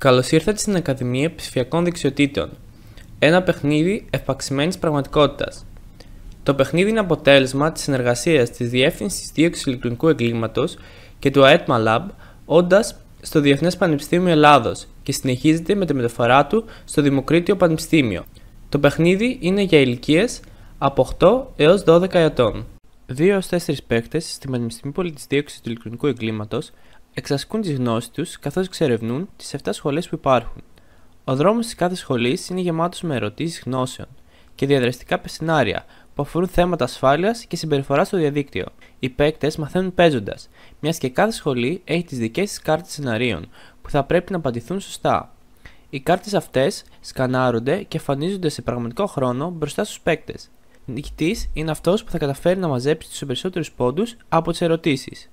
Καλώς ήρθατε στην Ακαδημία Ψηφιακών Δεξιοτήτων, ένα παιχνίδι ευπαξιμένης πραγματικότητας. Το παιχνίδι είναι αποτέλεσμα της συνεργασίας της Διεύθυνσης Δίωξης Ηλεκτρονικού Εγκλήματος και του ΑΕΤΜΑ Lab, όντας στο Διεθνές Πανεπιστήμιο Ελλάδος και συνεχίζεται με τη μεταφορά του στο Δημοκρίτιο Πανεπιστήμιο. Το παιχνίδι είναι για ηλικίες από 8 έως 12 ετών. 2 έως 4 παίκτες στη Πανεπιστημίου της Δίωξης του Ηλεκτρονικού Εγκλήματος εξασκούν τις γνώσεις τους καθώς εξερευνούν τις 7 σχολές που υπάρχουν. Ο δρόμος της κάθε σχολής είναι γεμάτος με ερωτήσεις γνώσεων και διαδραστικά σενάρια που αφορούν θέματα ασφάλειας και συμπεριφοράς στο διαδίκτυο. Οι παίκτες μαθαίνουν παίζοντας, μιας και κάθε σχολή έχει τις δικές της κάρτες σεναρίων που θα πρέπει να απαντηθούν σωστά. Οι κάρτες αυτές σκανάρονται και εμφανίζονται σε πραγματικό χρόνο μπροστά στους παίκτες. Νικητής είναι αυτός που θα καταφέρει να μαζέψει τους περισσότερους πόντους από τις ερωτήσεις.